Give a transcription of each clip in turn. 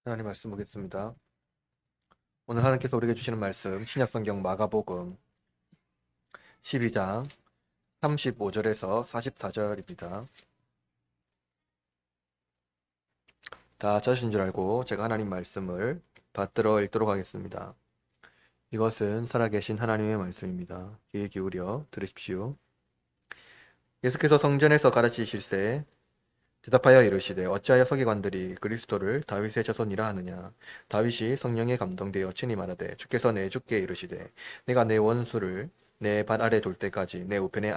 하나님 말씀 보겠습니다. 오늘 하나님께서 우리에게 주시는 말씀 신약성경 마가복음 12장 35절에서 44절입니다. 다 찾으신 줄 알고 제가 하나님 말씀을 받들어 읽도록 하겠습니다. 이것은 살아계신 하나님의 말씀입니다. 귀에 기울여 들으십시오. 예수께서 성전에서 가르치실세 대답하여 이르시되 어찌하여 서기관들이 그리스도를 다윗의 자손이라 하느냐. 다윗이 성령에 감동되어 친히 말하되 주께서 내 주께 이르시되 내가 내 원수를 내 발 아래 둘 때까지 내 우편에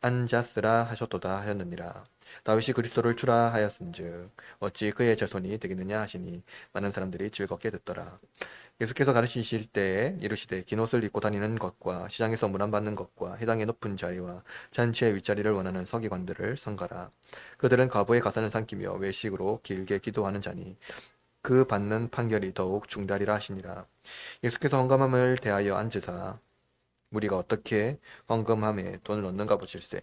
앉았으라 하셨도다 하였느니라. 다윗이 그리스도를 주라 하였은즉 어찌 그의 자손이 되겠느냐 하시니 많은 사람들이 즐겁게 듣더라. 예수께서 가르치실 때에 이르시되 긴 옷을 입고 다니는 것과 시장에서 문안받는 것과 회당의 높은 자리와 잔치의 윗자리를 원하는 서기관들을 삼가라. 그들은 과부의 가산을 삼키며 외식으로 길게 기도하는 자니 그 받는 판결이 더욱 중다리라 하시니라. 예수께서 헌금함을 대하여 앉으사 무리가 어떻게 헌금함에 돈을 넣는가 보실세.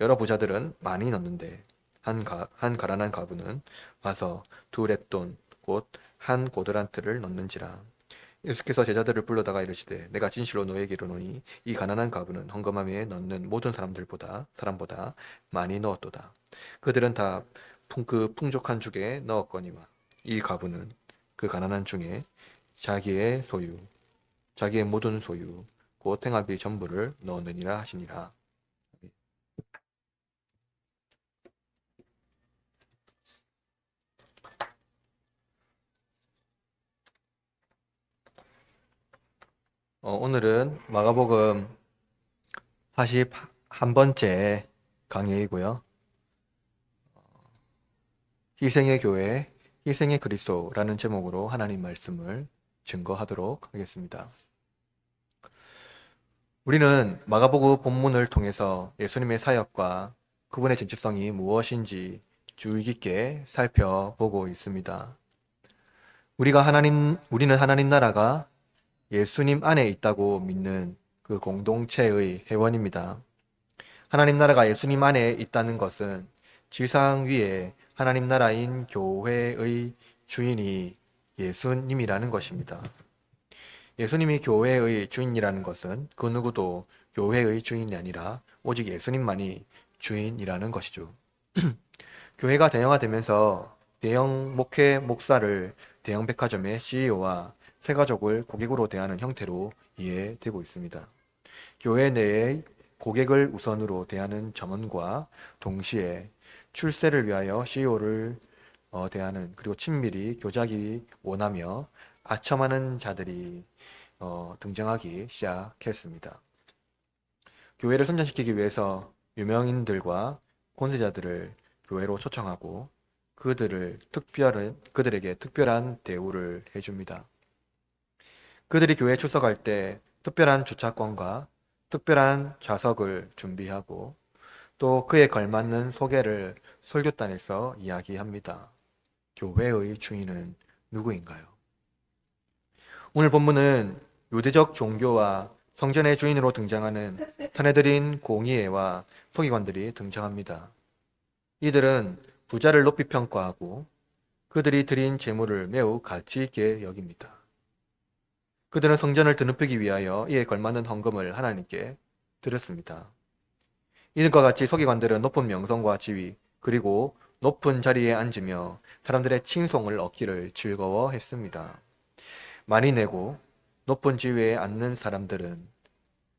여러 부자들은 많이 넣는데 한 가난한 과부는 와서 두 렙돈 곧 한 고드란트를 넣는지라. 예수께서 제자들을 불러다가 이르시되 내가 진실로 너에게 이르노니 이 가난한 과부는 헌금함에 넣는 모든 사람보다 많이 넣었도다. 그들은 다 그 풍족한 중에 넣었거니와 이 과부는 그 가난한 중에 자기의 모든 소유 곧 행하비 전부를 넣느니라 하시니라. 오늘은 마가복음 41번째 강의이고요. 희생의 교회, 희생의 그리스도라는 제목으로 하나님 말씀을 증거하도록 하겠습니다. 우리는 마가복음 본문을 통해서 예수님의 사역과 그분의 정체성이 무엇인지 주의 깊게 살펴보고 있습니다. 우리는 하나님 나라가 예수님 안에 있다고 믿는 그 공동체의 회원입니다. 하나님 나라가 예수님 안에 있다는 것은 지상 위에 하나님 나라인 교회의 주인이 예수님이라는 것입니다. 예수님이 교회의 주인이라는 것은 그 누구도 교회의 주인이 아니라 오직 예수님만이 주인이라는 것이죠. 교회가 대형화되면서 대형 목회 목사를 대형 백화점의 CEO와 새가족을 고객으로 대하는 형태로 이해되고 있습니다. 교회 내의 고객을 우선으로 대하는 점원과 동시에 출세를 위하여 CEO를 대하는 그리고 친밀히 교작이 원하며 아첨하는 자들이 등장하기 시작했습니다. 교회를 선전시키기 위해서 유명인들과 권세자들을 교회로 초청하고 그들에게 특별한 대우를 해줍니다. 그들이 교회에 출석할 때 특별한 주차권과 특별한 좌석을 준비하고 또 그에 걸맞는 소개를 설교단에서 이야기합니다. 교회의 주인은 누구인가요? 오늘 본문은 유대적 종교와 성전의 주인으로 등장하는 사내들인 공의회와 서기관들이 등장합니다. 이들은 부자를 높이 평가하고 그들이 드린 재물을 매우 가치 있게 여깁니다. 그들은 성전을 드높이기 위하여 이에 걸맞는 헌금을 하나님께 드렸습니다. 이들과 같이 서기관들은 높은 명성과 지위 그리고 높은 자리에 앉으며 사람들의 칭송을 얻기를 즐거워했습니다. 많이 내고 높은 지위에 앉는 사람들은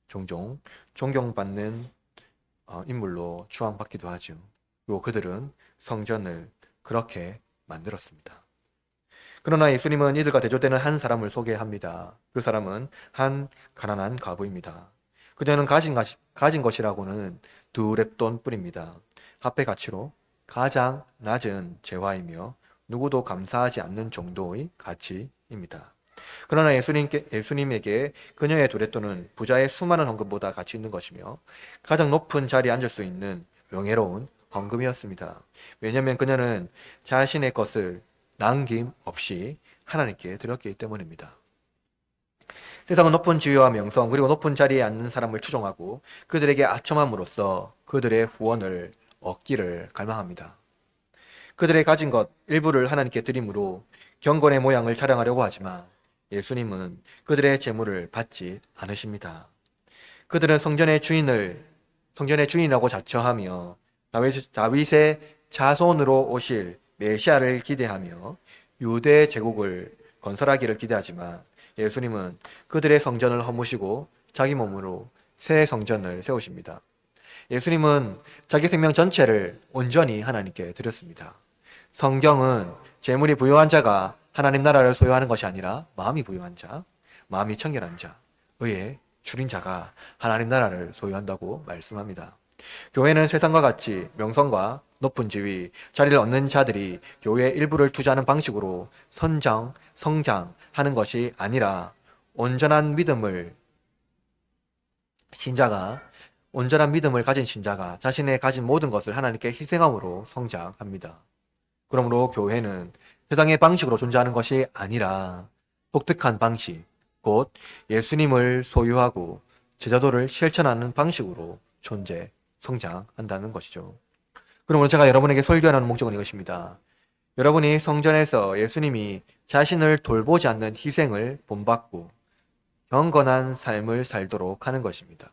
종종 존경받는 인물로 추앙받기도 하죠. 그리고 그들은 성전을 그렇게 만들었습니다. 그러나 예수님은 이들과 대조되는 한 사람을 소개합니다. 그 사람은 한 가난한 과부입니다. 그녀는 가진 것이라고는 두 렙돈 뿐입니다. 화폐 가치로 가장 낮은 재화이며 누구도 감사하지 않는 정도의 가치입니다. 그러나 예수님에게 그녀의 두 렙돈은 부자의 수많은 헌금보다 가치 있는 것이며 가장 높은 자리에 앉을 수 있는 명예로운 헌금이었습니다. 왜냐하면 그녀는 자신의 것을 남김없이 하나님께 드렸기 때문입니다. 세상은 높은 지위와 명성 그리고 높은 자리에 앉는 사람을 추종하고 그들에게 아첨함으로써 그들의 후원을 얻기를 갈망합니다. 그들의 가진 것 일부를 하나님께 드림으로 경건의 모양을 자랑하려고 하지만 예수님은 그들의 재물을 받지 않으십니다. 그들은 성전의 주인이라고 자처하며 다윗의 자손으로 오실 메시아를 기대하며 유대 제국을 건설하기를 기대하지만 예수님은 그들의 성전을 허무시고 자기 몸으로 새 성전을 세우십니다. 예수님은 자기 생명 전체를 온전히 하나님께 드렸습니다. 성경은 재물이 부유한 자가 하나님 나라를 소유하는 것이 아니라 마음이 부유한 자, 마음이 청결한 자, 의에 줄인 자가 하나님 나라를 소유한다고 말씀합니다. 교회는 세상과 같이 명성과 높은 지위, 자리를 얻는 자들이 교회 일부를 투자하는 방식으로 성장하는 것이 아니라 온전한 믿음을 가진 신자가 자신의 가진 모든 것을 하나님께 희생함으로 성장합니다. 그러므로 교회는 세상의 방식으로 존재하는 것이 아니라 독특한 방식, 곧 예수님을 소유하고 제자도를 실천하는 방식으로 성장한다는 것이죠. 그럼 오늘 제가 여러분에게 설교하는 목적은 이것입니다. 여러분이 성전에서 예수님이 자신을 돌보지 않는 희생을 본받고 경건한 삶을 살도록 하는 것입니다.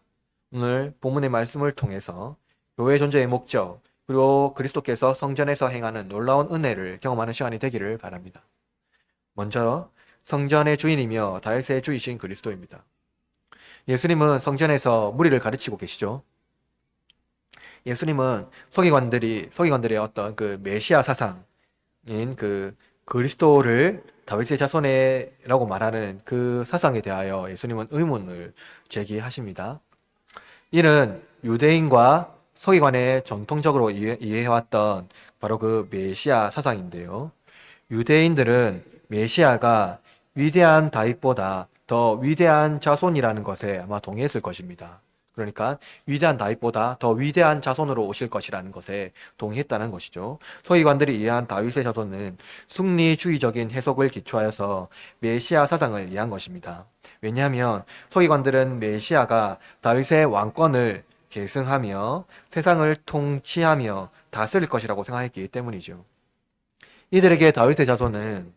오늘 본문의 말씀을 통해서 교회 존재의 목적, 그리고 그리스도께서 성전에서 행하는 놀라운 은혜를 경험하는 시간이 되기를 바랍니다. 먼저 성전의 주인이며 다윗의 주이신 그리스도입니다. 예수님은 성전에서 무리를 가르치고 계시죠. 예수님은 서기관들의 어떤 그 메시아 사상인 그 그리스도를 다윗의 자손이라고 말하는 그 사상에 대하여 예수님은 의문을 제기하십니다. 이는 유대인과 서기관의 전통적으로 이해해왔던 바로 그 메시아 사상인데요. 유대인들은 메시아가 위대한 다윗보다 더 위대한 자손이라는 것에 아마 동의했을 것입니다. 그러니까 위대한 다윗보다 더 위대한 자손으로 오실 것이라는 것에 동의했다는 것이죠. 서기관들이 이해한 다윗의 자손은 승리주의적인 해석을 기초하여서 메시아 사상을 이해한 것입니다. 왜냐하면 서기관들은 메시아가 다윗의 왕권을 계승하며 세상을 통치하며 다스릴 것이라고 생각했기 때문이죠. 이들에게 다윗의 자손은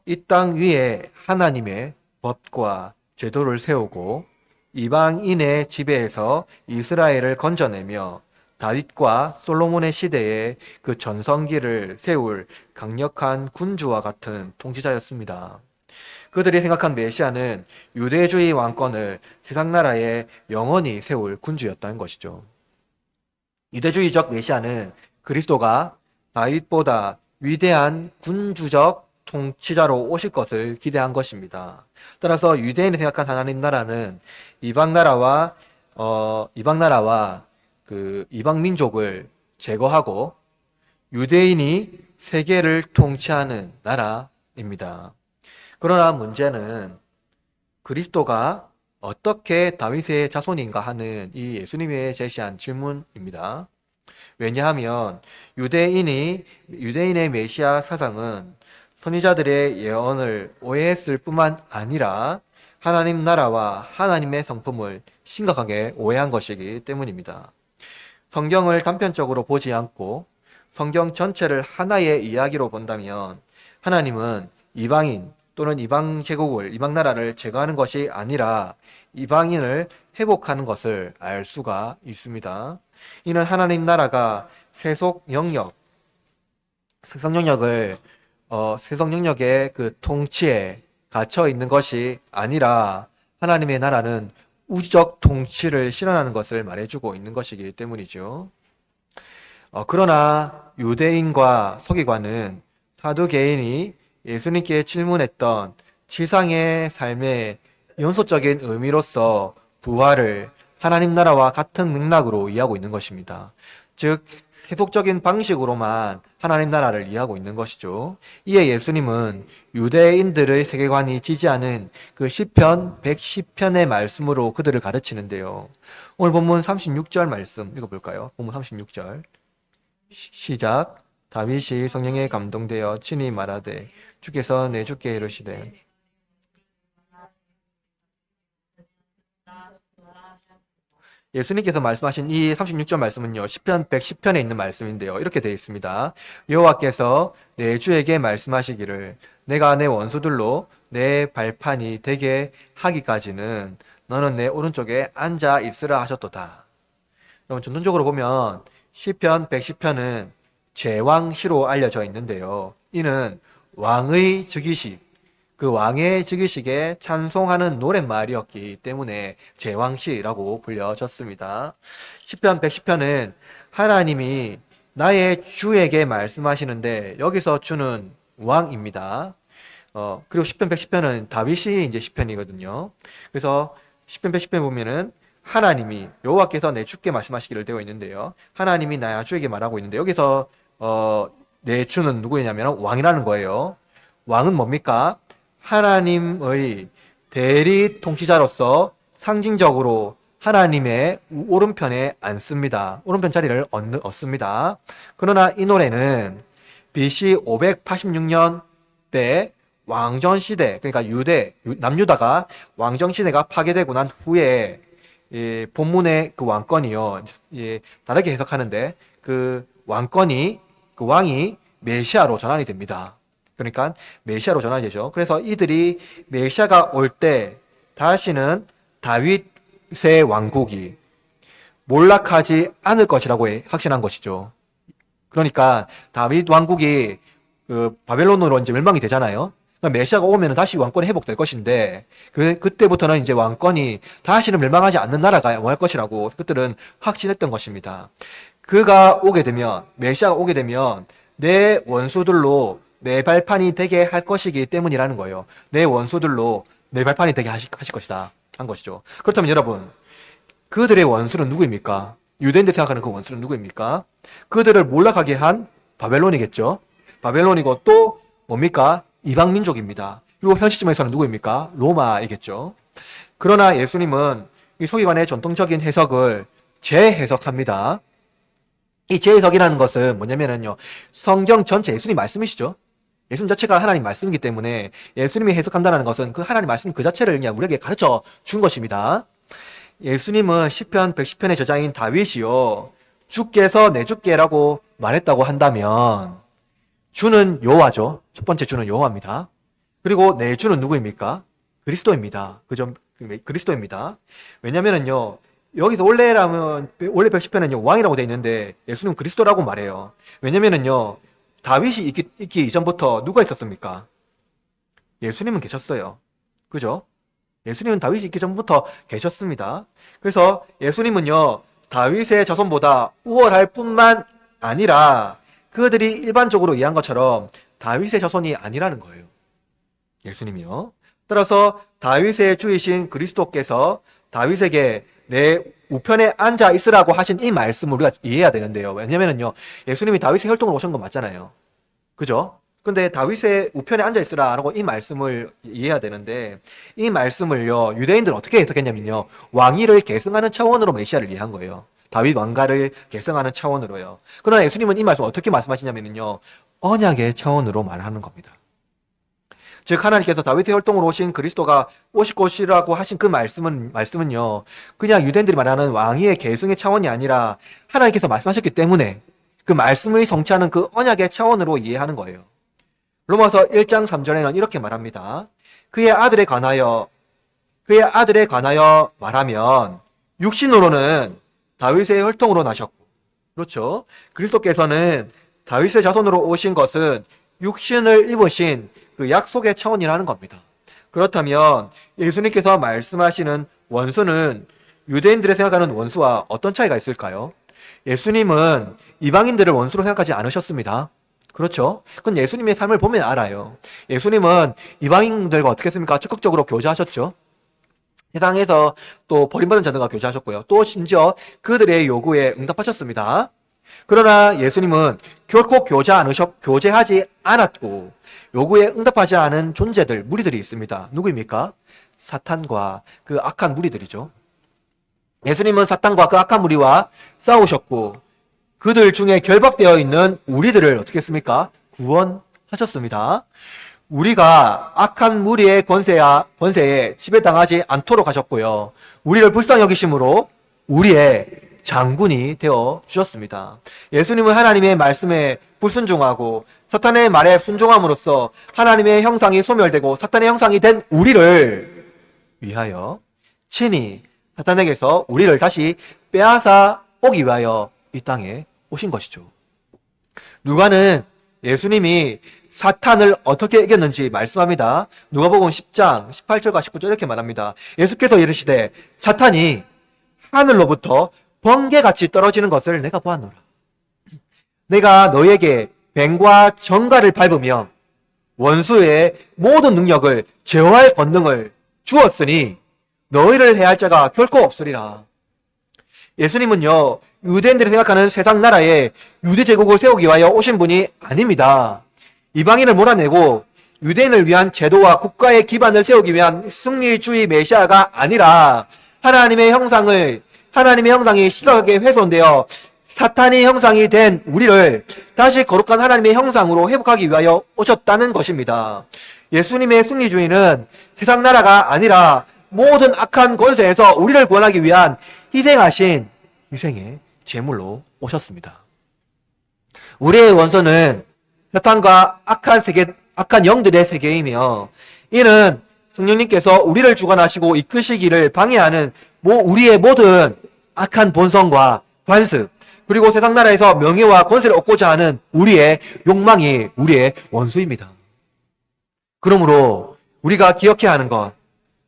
이 땅 위에 하나님의 법과 제도를 세우고 이방인의 지배에서 이스라엘을 건져내며 다윗과 솔로몬의 시대에 그 전성기를 세울 강력한 군주와 같은 통치자였습니다. 그들이 생각한 메시아는 유대주의 왕권을 세상 나라에 영원히 세울 군주였다는 것이죠. 유대주의적 메시아는 그리스도가 다윗보다 위대한 군주적 통치자로 오실 것을 기대한 것입니다. 따라서 유대인이 생각한 하나님 나라는 이방 나라와 그 이방 민족을 제거하고 유대인이 세계를 통치하는 나라입니다. 그러나 문제는 그리스도가 어떻게 다윗의 자손인가 하는 이 예수님의 제시한 질문입니다. 왜냐하면 유대인의 메시아 사상은 선지자들의 예언을 오해했을 뿐만 아니라 하나님 나라와 하나님의 성품을 심각하게 오해한 것이기 때문입니다. 성경을 단편적으로 보지 않고 성경 전체를 하나의 이야기로 본다면 하나님은 이방인 또는 이방 나라를 제거하는 것이 아니라 이방인을 회복하는 것을 알 수가 있습니다. 이는 하나님 나라가 세속 영역의 그 통치에 갇혀 있는 것이 아니라 하나님의 나라는 우주적 통치를 실현하는 것을 말해주고 있는 것이기 때문이죠. 그러나 유대인과 서기관은 사두개인이 예수님께 질문했던 지상의 삶의 연소적인 의미로서 부활을 하나님 나라와 같은 맥락으로 이해하고 있는 것입니다. 즉 세속적인 방식으로만 하나님 나라를 이해하고 있는 것이죠. 이에 예수님은 유대인들의 세계관이 지지하는 그 시편 110편의 말씀으로 그들을 가르치는데요. 오늘 본문 36절 말씀 읽어볼까요? 본문 36절 시작. 다윗이 성령에 감동되어 친히 말하되 주께서 내 주께 이르시되 예수님께서 말씀하신 이 36절 말씀은요, 시편 110편에 있는 말씀인데요. 이렇게 되어 있습니다. 여호와께서 내 주에게 말씀하시기를 내가 내 원수들로 내 발판이 되게 하기까지는 너는 내 오른쪽에 앉아 있으라 하셨도다. 여러분, 전통적으로 보면 시편 110편은 제왕시로 알려져 있는데요. 이는 왕의 즉위식, 그 왕의 즉위식에 찬송하는 노랫말이었기 때문에 제왕시라고 불려졌습니다. 시편 110편은 하나님이 나의 주에게 말씀하시는데 여기서 주는 왕입니다. 그리고 시편 110편은 다윗이 이제 시편이거든요. 그래서 시편 110편 보면은 하나님이 여호와께서 내 주께 말씀하시기를 되어 있는데요. 하나님이 나의 주에게 말하고 있는데 여기서 내 주는 누구냐면 왕이라는 거예요. 왕은 뭡니까? 하나님의 대리 통치자로서 상징적으로 하나님의 오른편에 앉습니다. 오른편 자리를 얻습니다. 그러나 이 노래는 BC 586년 때 왕정 시대, 그러니까 남유다가 왕정 시대가 파괴되고 난 후에 본문의 그 왕권이요, 다르게 해석하는데 그 왕이 메시아로 전환이 됩니다. 그러니까 메시아로 전환이 되죠. 그래서 이들이 메시아가 올 때 다시는 다윗의 왕국이 몰락하지 않을 것이라고 확신한 것이죠. 그러니까 다윗 왕국이 그 바벨론으로 이제 멸망이 되잖아요. 그러니까 메시아가 오면 다시 왕권이 회복될 것인데 그때부터는 이제 왕권이 다시는 멸망하지 않는 나라가 왕할 것이라고 그들은 확신했던 것입니다. 메시아가 오게 되면 내 원수들로 내 발판이 되게 할 것이기 때문이라는 거예요. 내 원수들로 내 발판이 되게 하실 것이다 한 것이죠. 그렇다면 여러분, 그들의 원수는 누구입니까? 유대인들 생각하는 그 원수는 누구입니까? 그들을 몰락하게 한 바벨론이겠죠. 바벨론이고 또 뭡니까? 이방 민족입니다. 그리고 현 시점에서는 누구입니까? 로마이겠죠. 그러나 예수님은 이 서기관의 전통적인 해석을 재해석합니다. 이 재해석이라는 것은 뭐냐면요, 성경 전체 예수님 말씀이시죠. 예수님 자체가 하나님 말씀이기 때문에 예수님이 해석한다는 것은 그 하나님 말씀 그 자체를 그냥 우리에게 가르쳐 준 것입니다. 예수님은 시편 110편의 저자인 다윗이요, 주께서 내 주께라고 말했다고 한다면 주는 여호와죠. 첫 번째 주는 여호와입니다. 그리고 내 주는 누구입니까? 그리스도입니다. 그죠? 그리스도입니다. 왜냐면은요, 여기서 원래 110편은요, 왕이라고 되어 있는데 예수님은 그리스도라고 말해요. 왜냐면은요, 다윗이 있기 이전부터 누가 있었습니까? 예수님은 계셨어요. 그죠? 예수님은 다윗이 있기 전부터 계셨습니다. 그래서 예수님은요, 다윗의 자손보다 우월할 뿐만 아니라 그들이 일반적으로 이해한 것처럼 다윗의 자손이 아니라는 거예요. 예수님이요. 따라서 다윗의 주이신 그리스도께서 다윗에게 내 우편에 앉아 있으라고 하신 이 말씀을 우리가 이해해야 되는데요. 왜냐면은요, 예수님이 다윗의 혈통으로 오신 건 맞잖아요. 그죠? 근데 다윗의 우편에 앉아 있으라라고 이 말씀을 이해해야 되는데, 이 말씀을요, 유대인들은 어떻게 해석했냐면요, 왕위를 계승하는 차원으로 메시아를 이해한 거예요. 다윗 왕가를 계승하는 차원으로요. 그러나 예수님은 이 말씀 어떻게 말씀하시냐면요, 언약의 차원으로 말하는 겁니다. 즉 하나님께서 다윗의 혈통으로 오신 그리스도가 오실 것이라고 하신 그 말씀은요, 그냥 유대인들이 말하는 왕위의 계승의 차원이 아니라 하나님께서 말씀하셨기 때문에 그 말씀을 성취하는 그 언약의 차원으로 이해하는 거예요. 로마서 1장 3절에는 이렇게 말합니다. 그의 아들에 관하여 말하면 육신으로는 다윗의 혈통으로 나셨고, 그렇죠? 그리스도께서는 다윗의 자손으로 오신 것은 육신을 입으신 그 약속의 차원이라는 겁니다. 그렇다면 예수님께서 말씀하시는 원수는 유대인들이 생각하는 원수와 어떤 차이가 있을까요? 예수님은 이방인들을 원수로 생각하지 않으셨습니다. 그렇죠? 그건 예수님의 삶을 보면 알아요. 예수님은 이방인들과 어떻게 했습니까? 적극적으로 교제하셨죠. 세상에서 또 버림받은 자들과 교제하셨고요. 또 심지어 그들의 요구에 응답하셨습니다. 그러나 예수님은 결코 교제하지 않았고 요구에 응답하지 않은 존재들, 무리들이 있습니다. 누구입니까? 사탄과 그 악한 무리들이죠. 예수님은 사탄과 그 악한 무리와 싸우셨고 그들 중에 결박되어 있는 우리들을 어떻게 했습니까? 구원하셨습니다. 우리가 악한 무리의 권세에 지배당하지 않도록 하셨고요. 우리를 불쌍히 여기심으로 우리의 장군이 되어 주셨습니다. 예수님은 하나님의 말씀에 불순종하고 사탄의 말에 순종함으로써 하나님의 형상이 소멸되고 사탄의 형상이 된 우리를 위하여 친히 사탄에게서 우리를 다시 빼앗아 오기 위하여 이 땅에 오신 것이죠. 누가는 예수님이 사탄을 어떻게 이겼는지 말씀합니다. 누가복음 10장 18절과 19절 이렇게 말합니다. 예수께서 이르시되 사탄이 하늘로부터 번개같이 떨어지는 것을 내가 보았노라. 내가 너에게 뱀과 정갈을 밟으며 원수의 모든 능력을 제어할 권능을 주었으니 너희를 해할 자가 결코 없으리라. 예수님은요, 유대인들이 생각하는 세상 나라에 유대 제국을 세우기 위하여 오신 분이 아닙니다. 이방인을 몰아내고 유대인을 위한 제도와 국가의 기반을 세우기 위한 승리주의 메시아가 아니라 하나님의 형상이 시각하게 훼손되어 사탄의 형상이 된 우리를 다시 거룩한 하나님의 형상으로 회복하기 위하여 오셨다는 것입니다. 예수님의 승리주의는 세상 나라가 아니라 모든 악한 권세에서 우리를 구원하기 위한 희생하신 희생의 제물로 오셨습니다. 우리의 원수는 사탄과 악한 영들의 세계이며 이는 성령님께서 우리를 주관하시고 이끄시기를 방해하는 우리의 모든 악한 본성과 관습, 그리고 세상 나라에서 명예와 권세를 얻고자 하는 우리의 욕망이 우리의 원수입니다. 그러므로 우리가 기억해야 하는 것,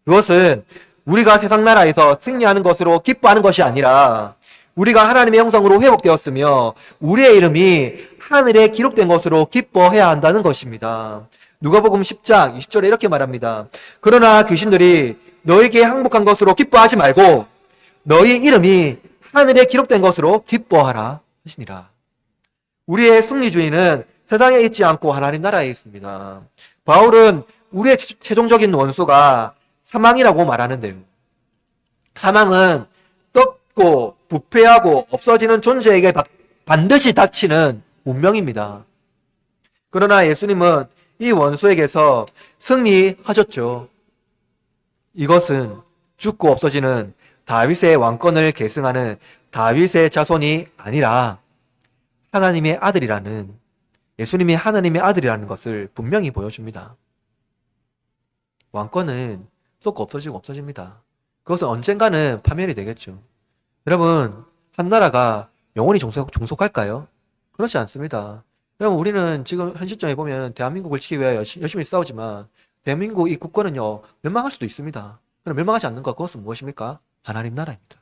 그것은 우리가 세상 나라에서 승리하는 것으로 기뻐하는 것이 아니라 우리가 하나님의 형상으로 회복되었으며 우리의 이름이 하늘에 기록된 것으로 기뻐해야 한다는 것입니다. 누가복음 10장 20절에 이렇게 말합니다. 그러나 귀신들이 너에게 항복한 것으로 기뻐하지 말고 너희 이름이 하늘에 기록된 것으로 기뻐하라 하시니라. 우리의 승리주의는 세상에 있지 않고 하나님 나라에 있습니다. 바울은 우리의 최종적인 원수가 사망이라고 말하는데요. 사망은 썩고 부패하고 없어지는 존재에게 반드시 닥치는 운명입니다. 그러나 예수님은 이 원수에게서 승리하셨죠. 이것은 죽고 없어지는 다윗의 왕권을 계승하는 다윗의 자손이 아니라 하나님의 아들이라는, 예수님이 하나님의 아들이라는 것을 분명히 보여줍니다. 왕권은 썩고 없어지고 없어집니다. 그것은 언젠가는 파멸이 되겠죠. 여러분, 한 나라가 영원히 종속할까요? 그렇지 않습니다. 여러분, 우리는 지금 현 시점에 보면 대한민국을 지키기 위해 열심히 싸우지만 대한민국 이 국권은요, 멸망할 수도 있습니다. 그럼 멸망하지 않는 것, 그것은 무엇입니까? 하나님 나라입니다.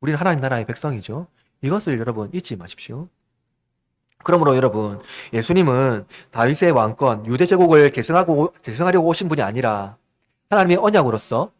우리는 하나님 나라의 백성이죠. 이것을 여러분 잊지 마십시오. 그러므로 여러분, 예수님은 다윗의 왕권, 유대 제국을 계승하려고 오신 분이 아니라 하나님의 언약으로서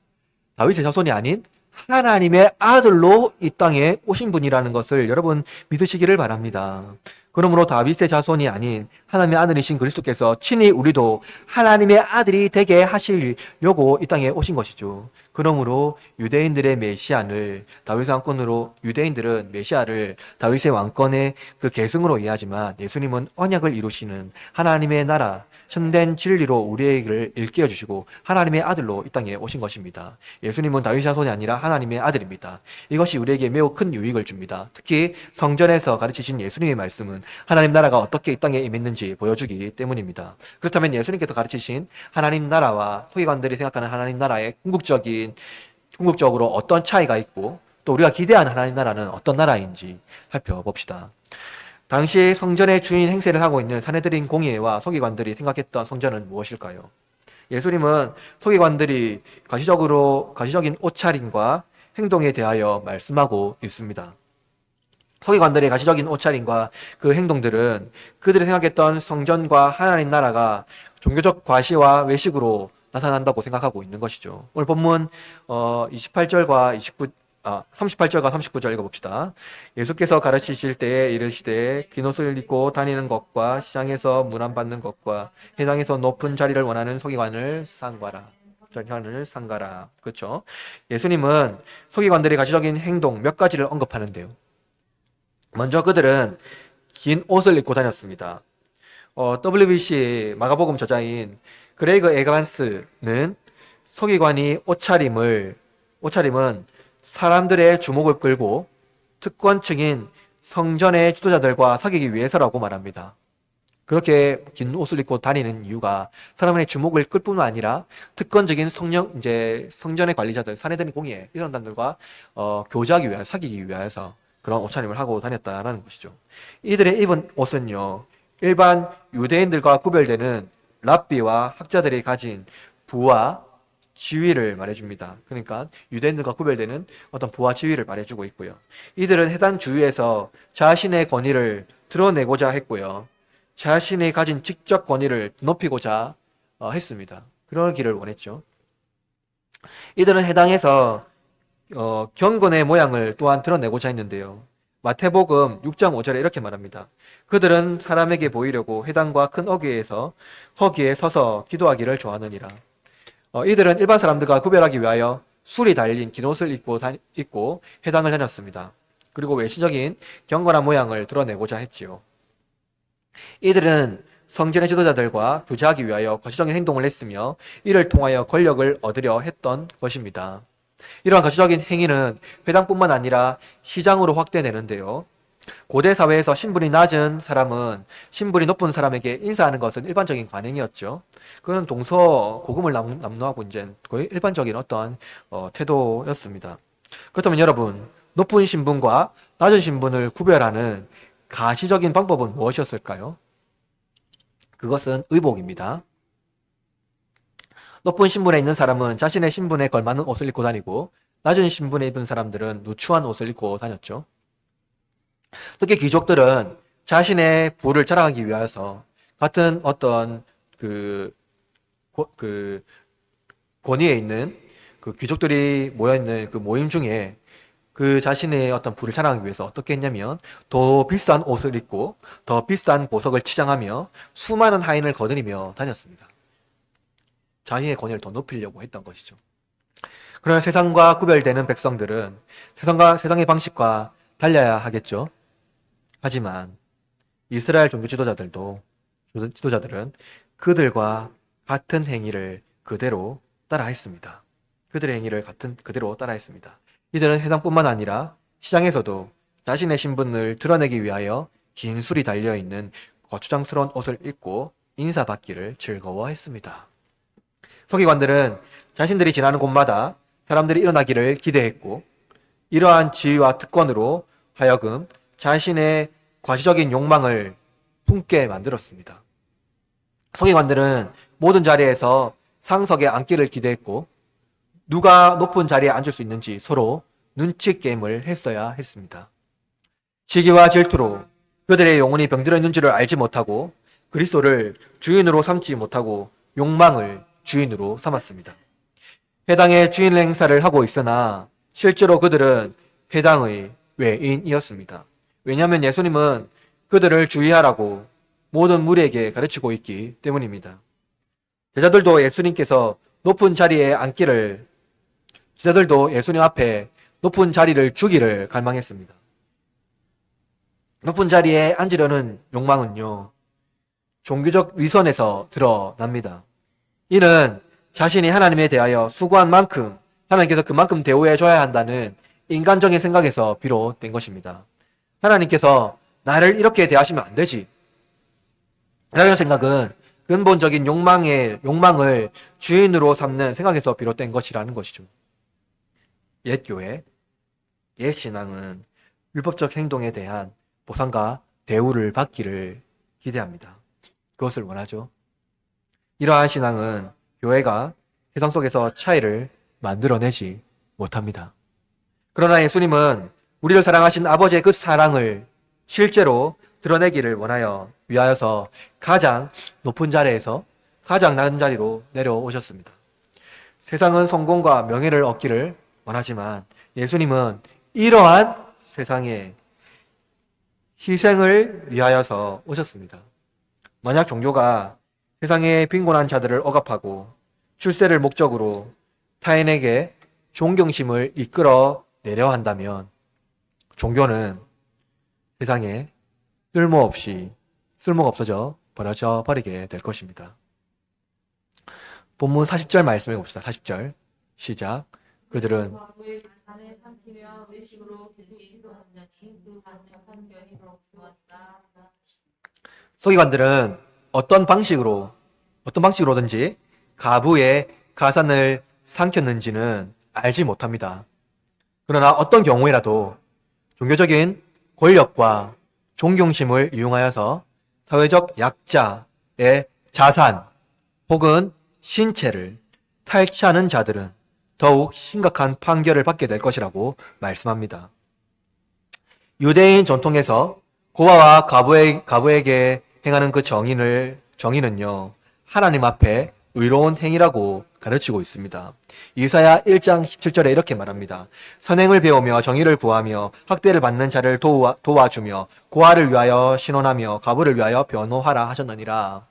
다윗의 자손이 아닌 하나님의 아들로 이 땅에 오신 분이라는 것을 여러분 믿으시기를 바랍니다. 그러므로 다윗의 자손이 아닌 하나님의 아들이신 그리스도께서 친히 우리도 하나님의 아들이 되게 하시려고 이 땅에 오신 것이죠. 그러므로 유대인들의 메시아를 다윗의 왕권으로, 유대인들은 메시아를 다윗의 왕권의 그 계승으로 이해하지만 예수님은 언약을 이루시는 하나님의 나라, 참된 진리로 우리에게 일깨워 주시고 하나님의 아들로 이 땅에 오신 것입니다. 예수님은 다윗의 자손이 아니라 하나님의 아들입니다. 이것이 우리에게 매우 큰 유익을 줍니다. 특히 성전에서 가르치신 예수님의 말씀은 하나님 나라가 어떻게 이 땅에 임했는지 보여주기 때문입니다. 그렇다면 예수님께서 가르치신 하나님 나라와 서기관들이 생각하는 하나님 나라의 궁극적으로 어떤 차이가 있고 또 우리가 기대하는 하나님 나라는 어떤 나라인지 살펴봅시다. 당시 성전의 주인 행세를 하고 있는 산헤드린 공의회와 서기관들이 생각했던 성전은 무엇일까요? 예수님은 서기관들이 가시적인 옷차림과 행동에 대하여 말씀하고 있습니다. 서기관들의 가시적인 옷차림과 그 행동들은 그들이 생각했던 성전과 하나님 나라가 종교적 과시와 외식으로 나타난다고 생각하고 있는 것이죠. 오늘 본문 38절과 39절 읽어봅시다. 예수께서 가르치실 때에 이르시되 긴 옷을 입고 다니는 것과 시장에서 문안받는 것과 회당에서 높은 자리를 원하는 서기관을 상가라. 그렇죠? 예수님은 서기관들의 가시적인 행동 몇 가지를 언급하는데요. 먼저 그들은 긴 옷을 입고 다녔습니다. WBC 마가복음 저자인 그레이그 에반스는 서기관이 옷차림은 사람들의 주목을 끌고 특권층인 성전의 지도자들과 사귀기 위해서라고 말합니다. 그렇게 긴 옷을 입고 다니는 이유가 사람의 주목을 끌 뿐만 아니라 특권적인 성전의 관리자들, 사내들인 공예, 이런 사람들과 교제하기 위하여, 사귀기 위해서 그런 옷차림을 하고 다녔다라는 것이죠. 이들의 입은 옷은요, 일반 유대인들과 구별되는 랍비와 학자들이 가진 부와 지위를 말해줍니다. 그러니까 유대인들과 구별되는 어떤 부와 지위를 말해주고 있고요. 이들은 해당 주위에서 자신의 권위를 드러내고자 했고요. 자신이 가진 직접 권위를 높이고자 했습니다. 그러기를 원했죠. 이들은 해당에서 경건의 모양을 또한 드러내고자 했는데요. 마태복음 6장 5절에 이렇게 말합니다. 그들은 사람에게 보이려고 회당과 큰 허기에 서서 기도하기를 좋아하느니라. 이들은 일반 사람들과 구별하기 위하여 술이 달린 긴 옷을 입고 회당을 다녔습니다. 그리고 외시적인 경건한 모양을 드러내고자 했지요. 이들은 성전의 지도자들과 교제하기 위하여 거시적인 행동을 했으며 이를 통하여 권력을 얻으려 했던 것입니다. 이러한 거시적인 행위는 회당뿐만 아니라 시장으로 확대되는데요. 고대 사회에서 신분이 낮은 사람은 신분이 높은 사람에게 인사하는 것은 일반적인 관행이었죠. 그건 동서고금을 남루하고 이제 거의 일반적인 어떤 태도였습니다. 그렇다면 여러분, 높은 신분과 낮은 신분을 구별하는 가시적인 방법은 무엇이었을까요? 그것은 의복입니다. 높은 신분에 있는 사람은 자신의 신분에 걸맞는 옷을 입고 다니고 낮은 신분에 입은 사람들은 누추한 옷을 입고 다녔죠. 특히 귀족들은 자신의 부를 자랑하기 위해서 같은 어떤 권위에 있는 그 귀족들이 모여있는 그 모임 중에 그 자신의 어떤 부를 자랑하기 위해서 어떻게 했냐면 더 비싼 옷을 입고 더 비싼 보석을 치장하며 수많은 하인을 거느리며 다녔습니다. 자신의 권위를 더 높이려고 했던 것이죠. 그러나 세상과 구별되는 백성들은 세상의 방식과 달려야 하겠죠. 하지만 이스라엘 종교 지도자들은 그들과 같은 행위를 그대로 따라했습니다. 그들의 행위를 그대로 따라했습니다. 이들은 회당뿐만 아니라 시장에서도 자신의 신분을 드러내기 위하여 긴 술이 달려있는 거추장스러운 옷을 입고 인사받기를 즐거워했습니다. 서기관들은 자신들이 지나는 곳마다 사람들이 일어나기를 기대했고 이러한 지위와 특권으로 하여금 자신의 과시적인 욕망을 품게 만들었습니다. 서기관들은 모든 자리에서 상석에 앉기를 기대했고 누가 높은 자리에 앉을 수 있는지 서로 눈치 게임을 했어야 했습니다. 시기와 질투로 그들의 영혼이 병들어 있는지를 알지 못하고 그리스도를 주인으로 삼지 못하고 욕망을 주인으로 삼았습니다. 회당의 주인 행사를 하고 있으나 실제로 그들은 회당의 외인이었습니다. 왜냐하면 예수님은 그들을 주의하라고 모든 무리에게 가르치고 있기 때문입니다. 제자들도 예수님 앞에 높은 자리를 주기를 갈망했습니다. 높은 자리에 앉으려는 욕망은요, 종교적 위선에서 드러납니다. 이는 자신이 하나님에 대하여 수고한 만큼 하나님께서 그만큼 대우해줘야 한다는 인간적인 생각에서 비롯된 것입니다. 하나님께서 나를 이렇게 대하시면 안 되지 라는 생각은 근본적인 욕망을 주인으로 삼는 생각에서 비롯된 것이라는 것이죠. 옛 교회, 옛 신앙은 율법적 행동에 대한 보상과 대우를 받기를 기대합니다. 그것을 원하죠. 이러한 신앙은 교회가 세상 속에서 차이를 만들어내지 못합니다. 그러나 예수님은 우리를 사랑하신 아버지의 그 사랑을 실제로 드러내기를 위하여서 가장 높은 자리에서 가장 낮은 자리로 내려오셨습니다. 세상은 성공과 명예를 얻기를 원하지만 예수님은 이러한 세상에 희생을 위하여서 오셨습니다. 만약 종교가 세상의 빈곤한 자들을 억압하고 출세를 목적으로 타인에게 존경심을 이끌어 내려 한다면 종교는 세상에 쓸모가 없어져 버려져 버리게 될 것입니다. 본문 40절 말씀해 봅시다. 40절 시작. 그들은 잔에 삼키며 외식으로 그에게 기도하느니 그 받는 판결이 그렇구나. 서기관들은 어떤 방식으로든지 가부의 가산을 삼켰는지는 알지 못합니다. 그러나 어떤 경우에라도 종교적인 권력과 존경심을 이용하여서 사회적 약자의 자산 혹은 신체를 탈취하는 자들은 더욱 심각한 판결을 받게 될 것이라고 말씀합니다. 유대인 전통에서 고아와 가부에게 행하는 그 정의는요, 하나님 앞에 의로운 행위라고 가르치고 있습니다. 이사야 1장 17절에 이렇게 말합니다. 선행을 배우며 정의를 구하며 학대를 받는 자를 도와주며 고아를 위하여 신원하며 가부를 위하여 변호하라 하셨느니라.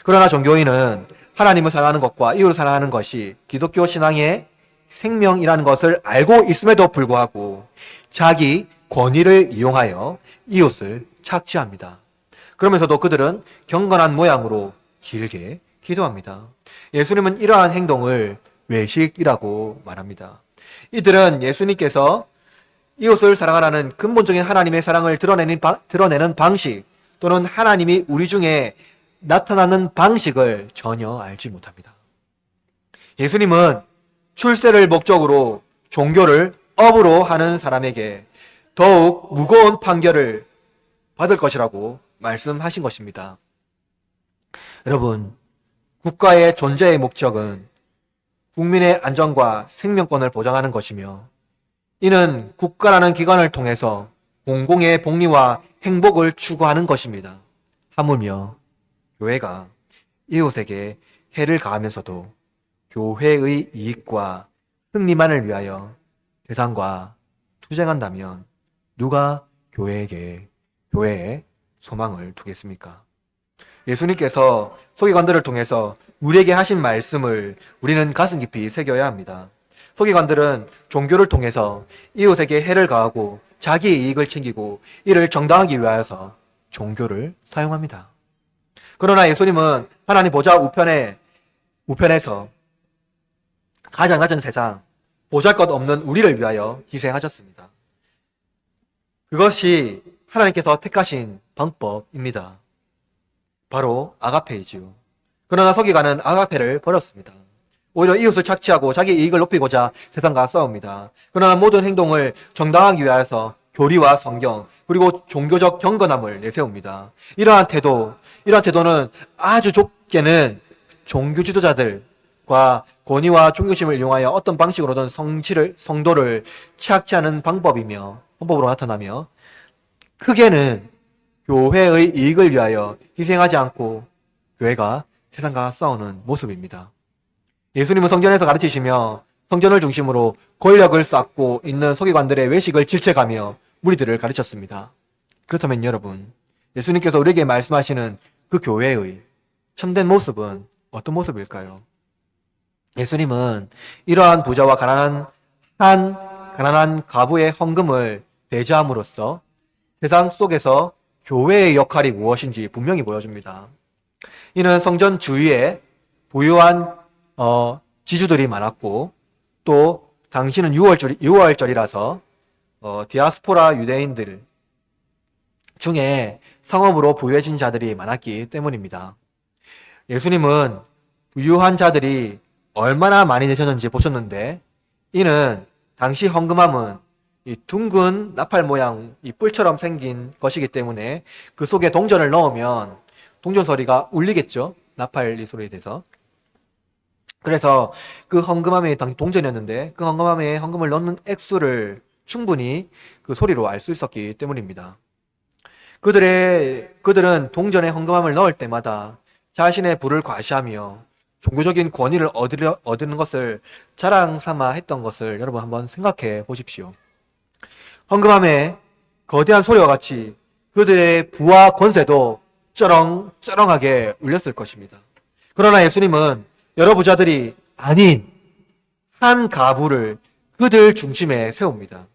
그러나 종교인은 하나님을 사랑하는 것과 이웃을 사랑하는 것이 기독교 신앙의 생명이라는 것을 알고 있음에도 불구하고 자기 권위를 이용하여 이웃을 착취합니다. 그러면서도 그들은 경건한 모양으로 길게 기도합니다. 예수님은 이러한 행동을 외식이라고 말합니다. 이들은 예수님께서 이웃을 사랑하라는 근본적인 하나님의 사랑을 드러내는 방식 또는 하나님이 우리 중에 나타나는 방식을 전혀 알지 못합니다. 예수님은 출세를 목적으로 종교를 업으로 하는 사람에게 더욱 무거운 판결을 받을 것이라고 말씀하신 것입니다. 여러분, 국가의 존재의 목적은 국민의 안전과 생명권을 보장하는 것이며 이는 국가라는 기관을 통해서 공공의 복리와 행복을 추구하는 것입니다. 하물며 교회가 이웃에게 해를 가하면서도 교회의 이익과 승리만을 위하여 세상과 투쟁한다면 누가 교회에 소망을 두겠습니까? 예수님께서 서기관들을 통해서 우리에게 하신 말씀을 우리는 가슴 깊이 새겨야 합니다. 서기관들은 종교를 통해서 이웃에게 해를 가하고 자기의 이익을 챙기고 이를 정당하기 위하여서 종교를 사용합니다. 그러나 예수님은 하나님 보좌 우편에서 가장 낮은 세상, 보잘것없는 우리를 위하여 희생하셨습니다. 그것이 하나님께서 택하신 방법입니다. 바로 아가페이지요. 그러나 서기관은 아가페를 버렸습니다. 오히려 이웃을 착취하고 자기 이익을 높이고자 세상과 싸웁니다. 그러나 모든 행동을 정당하기 위해서 교리와 성경 그리고 종교적 경건함을 내세웁니다. 이러한 태도는 아주 좁게는 종교 지도자들과 권위와 존경심을 이용하여 어떤 방식으로든 성도를 착취하는 방법으로 나타나며 크게는 교회의 이익을 위하여 희생하지 않고 교회가 세상과 싸우는 모습입니다. 예수님은 성전에서 가르치시며 성전을 중심으로 권력을 쌓고 있는 서기관들의 외식을 질책하며 무리들을 가르쳤습니다. 그렇다면 여러분, 예수님께서 우리에게 말씀하시는 그 교회의 참된 모습은 어떤 모습일까요? 예수님은 이러한 부자와 가난한 가부의 헌금을 대조함으로써 세상 속에서 교회의 역할이 무엇인지 분명히 보여줍니다. 이는 성전 주위에 부유한 지주들이 많았고 또 당시는 6월절이라서 디아스포라 유대인들 중에 성업으로 부유해진 자들이 많았기 때문입니다. 예수님은 부유한 자들이 얼마나 많이 내셨는지 보셨는데 이는 당시 헌금함은 이 둥근 나팔 모양 이 뿔처럼 생긴 것이기 때문에 그 속에 동전을 넣으면 동전 소리가 울리겠죠. 나팔 이 소리에 대해서. 그래서 그 헌금함이 당시 동전이었는데 그 헌금함에 헌금을 넣는 액수를 충분히 그 소리로 알 수 있었기 때문입니다. 그들은 동전에 헌금함을 넣을 때마다 자신의 부를 과시하며 종교적인 권위를 얻는 것을 자랑 삼아 했던 것을 여러분 한번 생각해 보십시오. 헌금함에 거대한 소리와 같이 그들의 부와 권세도 쩌렁쩌렁하게 울렸을 것입니다. 그러나 예수님은 여러 부자들이 아닌 한 가부를 그들 중심에 세웁니다.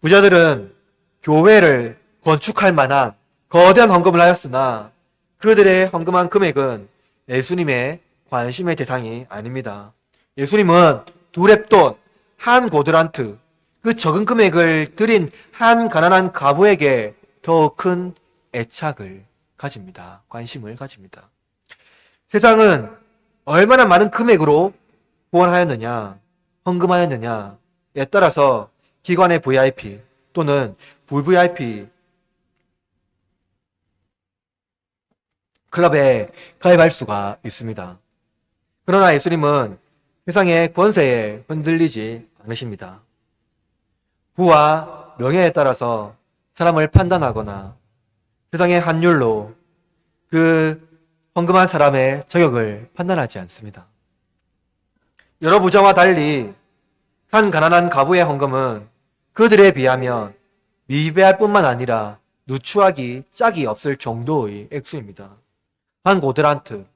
부자들은 교회를 건축할 만한 거대한 헌금을 하였으나 그들의 헌금한 금액은 예수님의 관심의 대상이 아닙니다. 예수님은 두렙돈, 한 고드란트, 그 적은 금액을 드린 한 가난한 과부에게 더 큰 애착을 가집니다. 관심을 가집니다. 세상은 얼마나 많은 금액으로 후원하였느냐, 헌금하였느냐에 따라서 기관의 VIP 또는 VVIP 클럽에 가입할 수가 있습니다. 그러나 예수님은 세상의 권세에 흔들리지 않으십니다. 부와 명예에 따라서 사람을 판단하거나 세상의 환율로 그 헌금한 사람의 자격을 판단하지 않습니다. 여러 부자와 달리 한 가난한 과부의 헌금은 그들에 비하면 미배할 뿐만 아니라 누추하기 짝이 없을 정도의 액수입니다. 한 고드란트,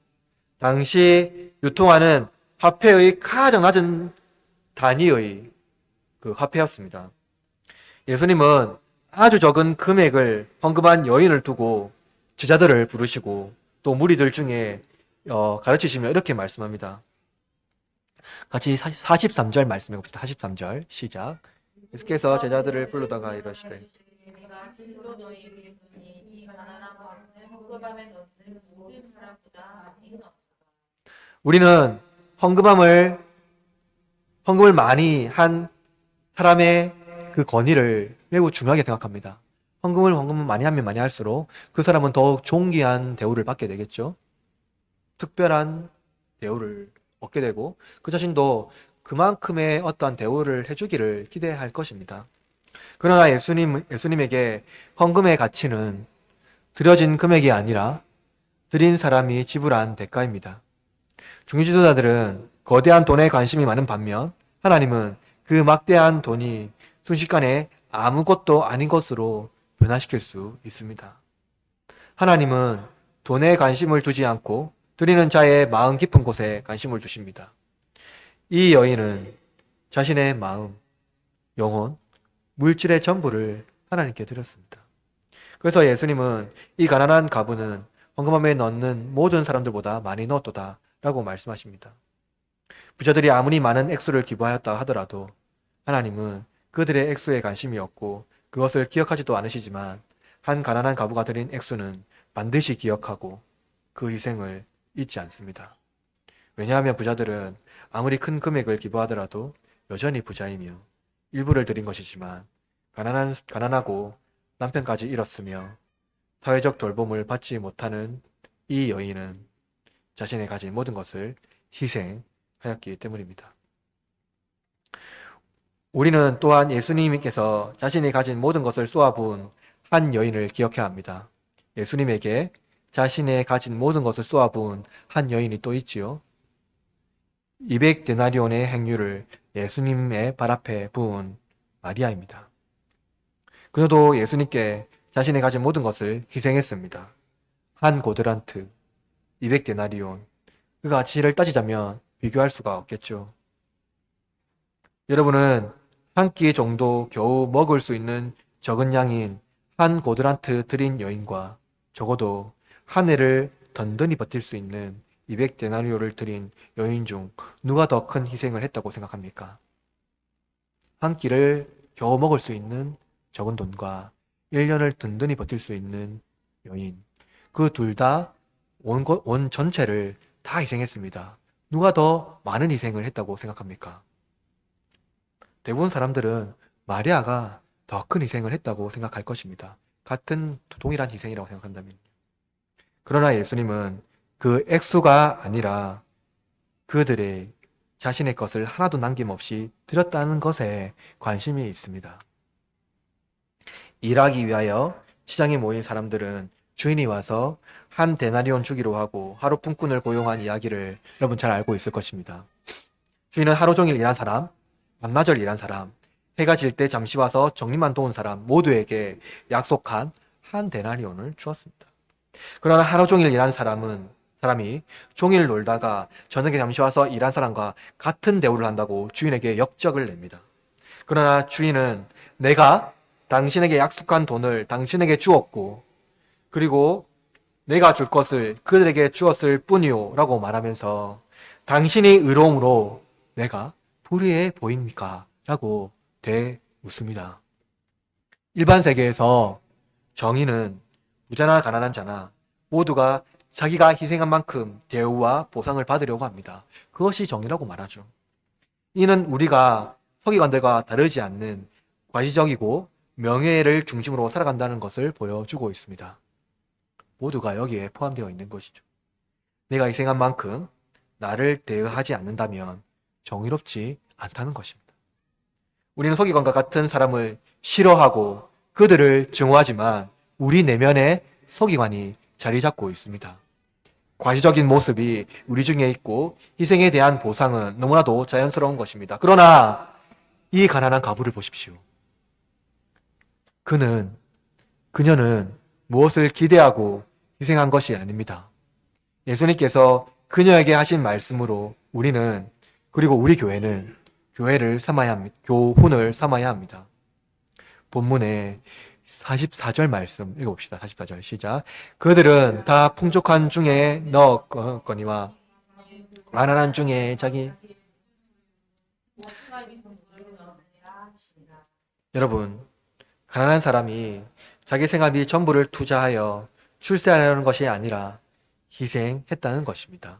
당시 유통하는 화폐의 가장 낮은 단위의 그 화폐였습니다. 예수님은 아주 적은 금액을 헌금한 여인을 두고 제자들을 부르시고 또 무리들 중에 가르치시며 이렇게 말씀합니다. 같이 43절 말씀해 봅시다. 43절 시작. 예수께서 제자들을 불러다가 이러시되 내가 스스로 너희에게 보니 이 가난한 과부는 헌금함에 넣는 모든 사람보다 많이 넣었다. 우리는 헌금을 많이 한 사람의 그 권위를 매우 중요하게 생각합니다. 헌금을 많이 하면 많이 할수록 그 사람은 더욱 존귀한 대우를 받게 되겠죠. 특별한 대우를 얻게 되고 그 자신도 그만큼의 어떠한 대우를 해주기를 기대할 것입니다. 그러나 예수님에게 헌금의 가치는 드려진 금액이 아니라 드린 사람이 지불한 대가입니다. 종교 지도자들은 거대한 돈에 관심이 많은 반면 하나님은 그 막대한 돈이 순식간에 아무것도 아닌 것으로 변화시킬 수 있습니다. 하나님은 돈에 관심을 두지 않고 드리는 자의 마음 깊은 곳에 관심을 두십니다. 이 여인은 자신의 마음, 영혼, 물질의 전부를 하나님께 드렸습니다. 그래서 예수님은 이 가난한 과부는 헌금함에 넣는 모든 사람들보다 많이 넣었도다 라고 말씀하십니다. 부자들이 아무리 많은 액수를 기부하였다 하더라도 하나님은 그들의 액수에 관심이 없고 그것을 기억하지도 않으시지만 한 가난한 과부가 드린 액수는 반드시 기억하고 그 희생을 잊지 않습니다. 왜냐하면 부자들은 아무리 큰 금액을 기부하더라도 여전히 부자이며 일부를 드린 것이지만 가난하고 남편까지 잃었으며 사회적 돌봄을 받지 못하는 이 여인은 자신이 가진 모든 것을 희생하였기 때문입니다. 우리는 또한 예수님께서 자신이 가진 모든 것을 쏘아부은 한 여인을 기억해야 합니다. 예수님에게 자신의 가진 모든 것을 쏘아부은 한 여인이 또 있지요. 200데나리온의 행유를 예수님의 발 앞에 부은 마리아입니다. 그녀도 예수님께 자신이 가진 모든 것을 희생했습니다. 한 고드란트, 200데나리온, 그 가치를 따지자면 비교할 수가 없겠죠. 여러분은 한 끼 정도 겨우 먹을 수 있는 적은 양인 한 고드란트 드린 여인과 적어도 한 해를 든든히 버틸 수 있는 200데나리온을 드린 여인 중 누가 더 큰 희생을 했다고 생각합니까? 한 끼를 겨우 먹을 수 있는 적은 돈과 1년을 든든히 버틸 수 있는 여인, 그 둘 다 온 전체를 다 희생했습니다. 누가 더 많은 희생을 했다고 생각합니까? 대부분 사람들은 마리아가 더 큰 희생을 했다고 생각할 것입니다. 같은 동일한 희생이라고 생각한다면. 그러나 예수님은 그 액수가 아니라 그들의 자신의 것을 하나도 남김없이 드렸다는 것에 관심이 있습니다. 일하기 위하여 시장에 모인 사람들은 주인이 와서 한 데나리온 주기로 하고 하루 품꾼을 고용한 이야기를 여러분 잘 알고 있을 것입니다. 주인은 하루 종일 일한 사람, 반나절 일한 사람, 해가 질 때 잠시 와서 정리만 도운 사람 모두에게 약속한 한 데나리온을 주었습니다. 그러나 하루 종일 일한 사람이 종일 놀다가 저녁에 잠시 와서 일한 사람과 같은 대우를 한다고 주인에게 역적을 냅니다. 그러나 주인은 내가 당신에게 약속한 돈을 당신에게 주었고 그리고 내가 줄 것을 그들에게 주었을 뿐이요 라고 말하면서 당신의 의로움으로 내가 불의해 보입니까? 라고 되묻습니다. 일반 세계에서 정의는 부자나 가난한 자나 모두가 자기가 희생한 만큼 대우와 보상을 받으려고 합니다. 그것이 정의라고 말하죠. 이는 우리가 서기관들과 다르지 않는 과시적이고 명예를 중심으로 살아간다는 것을 보여주고 있습니다. 모두가 여기에 포함되어 있는 것이죠. 내가 희생한 만큼 나를 대우하지 않는다면 정의롭지 않다는 것입니다. 우리는 서기관과 같은 사람을 싫어하고 그들을 증오하지만 우리 내면에 서기관이 자리 잡고 있습니다. 과시적인 모습이 우리 중에 있고 희생에 대한 보상은 너무나도 자연스러운 것입니다. 그러나 이 가난한 과부를 보십시오. 그녀는 무엇을 기대하고 희생한 것이 아닙니다. 예수님께서 그녀에게 하신 말씀으로 우리는, 그리고 우리 교회는 교훈을 삼아야 합니다. 본문에 44절 말씀 읽어봅시다. 44절 시작. 그들은 다 풍족한 중에 넣었거니와 가난한 중에 자기. 여러분, 가난한 사람이 자기 생활비 전부를 투자하여 출세하려는 것이 아니라 희생했다는 것입니다.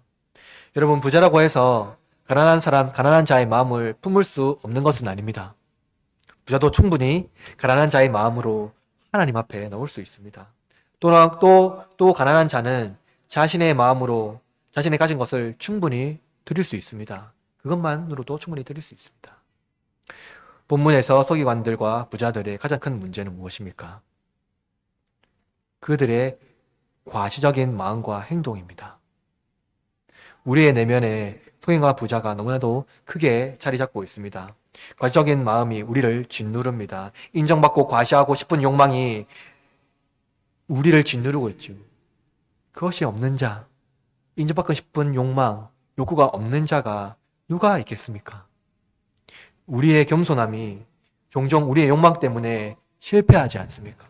여러분, 부자라고 해서 가난한 자의 마음을 품을 수 없는 것은 아닙니다. 부자도 충분히 가난한 자의 마음으로 하나님 앞에 넣을 수 있습니다. 또 가난한 자는 자신의 마음으로 자신의 가진 것을 충분히 드릴 수 있습니다. 그것만으로도 충분히 드릴 수 있습니다. 본문에서 서기관들과 부자들의 가장 큰 문제는 무엇입니까? 그들의 과시적인 마음과 행동입니다. 우리의 내면에 서기관과 부자가 너무나도 크게 자리 잡고 있습니다. 과시적인 마음이 우리를 짓누릅니다. 인정받고 과시하고 싶은 욕망이 우리를 짓누르고 있죠. 그것이 없는 자, 인정받고 싶은 욕구가 없는 자가 누가 있겠습니까? 우리의 겸손함이 종종 우리의 욕망 때문에 실패하지 않습니까?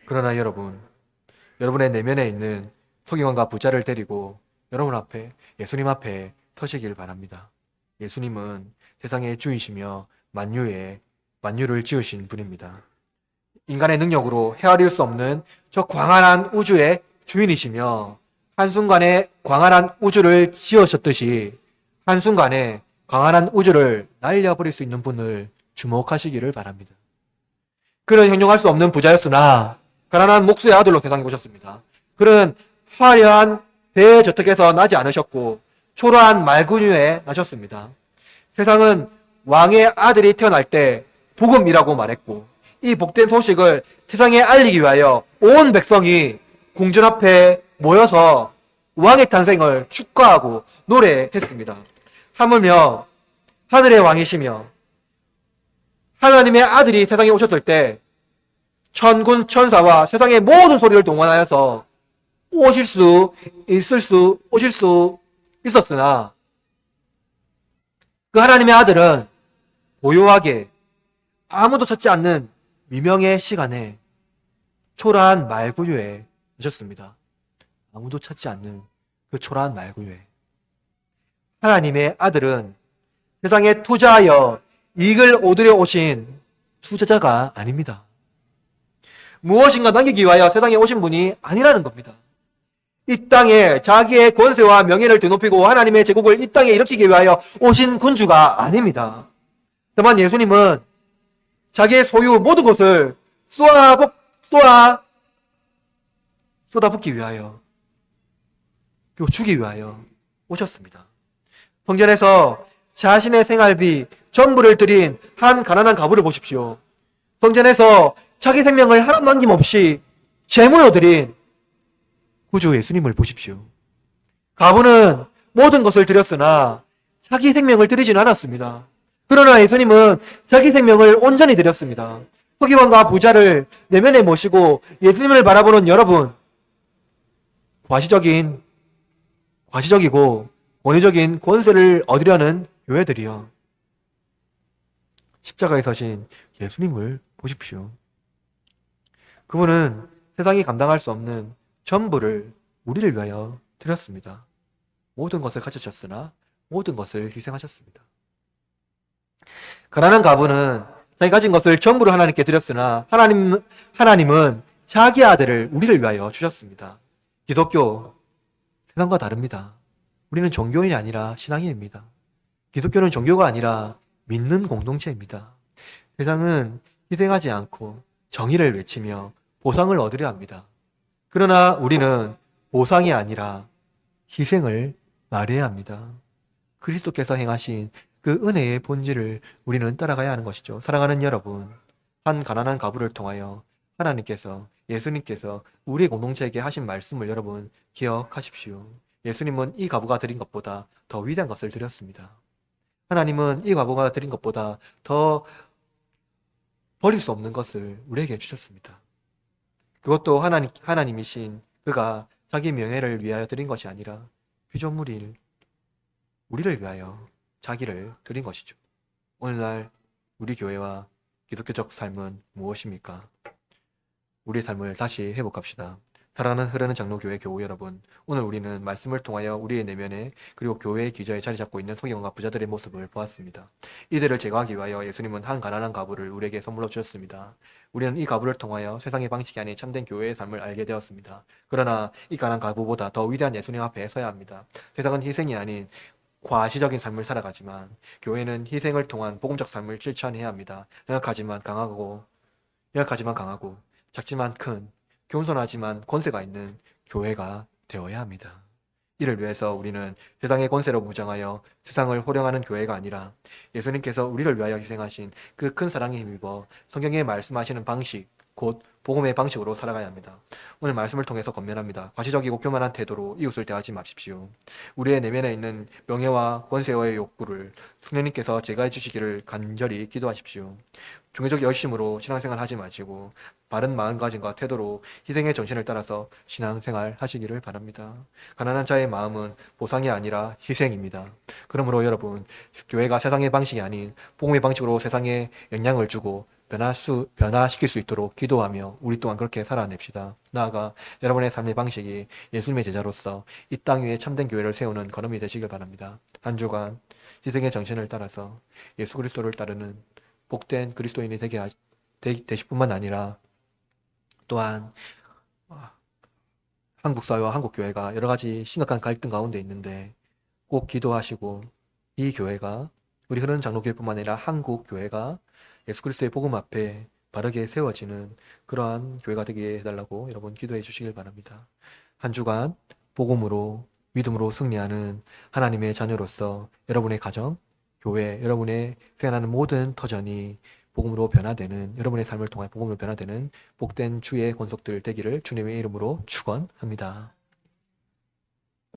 그러나 여러분의 내면에 있는 서기관과 부자를 데리고 예수님 앞에 서시길 바랍니다. 예수님은 세상의 주이시며 만유를 지으신 분입니다. 인간의 능력으로 헤아릴 수 없는 저 광활한 우주의 주인이시며 한순간에 광활한 우주를 지으셨듯이 한순간에 광활한 우주를 날려버릴 수 있는 분을 주목하시기를 바랍니다. 그는 형용할 수 없는 부자였으나 가난한 목수의 아들로 세상에 오셨습니다. 그는 화려한 대저택에서 나지 않으셨고 초라한 말근유에 나셨습니다. 세상은 왕의 아들이 태어날 때 복음이라고 말했고 이 복된 소식을 세상에 알리기 위하여 온 백성이 궁전 앞에 모여서 왕의 탄생을 축하하고 노래했습니다. 하물며 하늘의 왕이시며 하나님의 아들이 세상에 오셨을 때 천군 천사와 세상의 모든 소리를 동원하여서 오실 수 있었으나 그 하나님의 아들은 고요하게 아무도 찾지 않는 미명의 시간에 초라한 말구유에 오셨습니다. 아무도 찾지 않는 그 초라한 말구유에. 하나님의 아들은 세상에 투자하여 이익을 얻으려 오신 투자자가 아닙니다. 무엇인가 남기기 위하여 세상에 오신 분이 아니라는 겁니다. 이 땅에 자기의 권세와 명예를 드높이고 하나님의 제국을 이 땅에 일으키기 위하여 오신 군주가 아닙니다. 다만 예수님은 자기의 소유 모든 것을 쏟아붓기 위하여 그리고 주기 위하여 오셨습니다. 성전에서 자신의 생활비 전부를 드린 한 가난한 과부를 보십시오. 성전에서 자기 생명을 하나도 남김없이 제물로 드린 구주 예수님을 보십시오. 과부는 모든 것을 드렸으나 자기 생명을 드리지는 않았습니다. 그러나 예수님은 자기 생명을 온전히 드렸습니다. 서기관과 부자를 내면에 모시고 예수님을 바라보는 여러분, 과시적이고 권위적인 권세를 얻으려는 교회들이여, 십자가에 서신 예수님을 보십시오. 그분은 세상이 감당할 수 없는 전부를 우리를 위하여 드렸습니다. 모든 것을 가지셨으나 모든 것을 희생하셨습니다. 가난한 가부는 자기 가진 것을 전부를 하나님께 드렸으나 하나님은 자기 아들을 우리를 위하여 주셨습니다. 기독교, 세상과 다릅니다. 우리는 종교인이 아니라 신앙인입니다. 기독교는 종교가 아니라 믿는 공동체입니다. 세상은 희생하지 않고 정의를 외치며 보상을 얻으려 합니다. 그러나 우리는 보상이 아니라 희생을 말해야 합니다. 그리스도께서 행하신 그 은혜의 본질을 우리는 따라가야 하는 것이죠. 사랑하는 여러분, 한 가난한 가부를 통하여 하나님께서, 예수님께서 우리 공동체에게 하신 말씀을 여러분 기억하십시오. 예수님은 이 가부가 드린 것보다 더 위대한 것을 드렸습니다. 하나님은 이 가부가 드린 것보다 더 버릴 수 없는 것을 우리에게 주셨습니다. 그것도 하나님이신 그가 자기 명예를 위하여 드린 것이 아니라 피조물인 우리를 위하여 자기를 드린 것이죠. 오늘날 우리 교회와 기독교적 삶은 무엇입니까? 우리의 삶을 다시 회복합시다. 사랑하는 흐르는 장로교회 교우 여러분, 오늘 우리는 말씀을 통하여 우리의 내면에 그리고 교회의 기저에 자리 잡고 있는 소경과 부자들의 모습을 보았습니다. 이들을 제거하기 위하여 예수님은 한 가난한 가부를 우리에게 선물로 주셨습니다. 우리는 이 가부를 통하여 세상의 방식이 아닌 참된 교회의 삶을 알게 되었습니다. 그러나 이 가난한 가부보다 더 위대한 예수님 앞에 서야 합니다. 세상은 희생이 아닌 과시적인 삶을 살아가지만 교회는 희생을 통한 복음적 삶을 실천해야 합니다. 연약하지만 강하고 작지만 큰, 겸손하지만 권세가 있는 교회가 되어야 합니다. 이를 위해서 우리는 세상의 권세로 무장하여 세상을 호령하는 교회가 아니라 예수님께서 우리를 위하여 희생하신 그 큰 사랑에 힘입어 성경에 말씀하시는 방식, 곧 복음의 방식으로 살아가야 합니다. 오늘 말씀을 통해서 권면합니다. 과시적이고 교만한 태도로 이웃을 대하지 마십시오. 우리의 내면에 있는 명예와 권세와의 욕구를 성령님께서 제거해 주시기를 간절히 기도하십시오. 종교적 열심으로 신앙생활 하지 마시고 바른 마음가짐과 태도로 희생의 정신을 따라서 신앙생활 하시기를 바랍니다. 가난한 자의 마음은 보상이 아니라 희생입니다. 그러므로 여러분, 교회가 세상의 방식이 아닌 복음의 방식으로 세상에 영향을 주고 변화시킬 수 있도록 기도하며 우리 또한 그렇게 살아냅시다. 나아가 여러분의 삶의 방식이 예수님의 제자로서 이 땅 위에 참된 교회를 세우는 걸음이 되시길 바랍니다. 한 주간 희생의 정신을 따라서 예수 그리스도를 따르는 복된 그리스도인이 되실 뿐만 아니라 또한 한국 사회와 한국 교회가 여러 가지 심각한 갈등 가운데 있는데 꼭 기도하시고 이 교회가 우리 흐르는 장로교회뿐만 아니라 한국 교회가 예수 그리스도의 복음 앞에 바르게 세워지는 그러한 교회가 되게 해달라고 여러분 기도해 주시길 바랍니다. 한 주간 복음으로 믿음으로 승리하는 하나님의 자녀로서 여러분의 가정, 교회, 여러분의 생활하는 모든 터전이 복음으로 변화되는, 여러분의 삶을 통해 복음으로 변화되는 복된 주의 권속들 되기를 주님의 이름으로 축원합니다.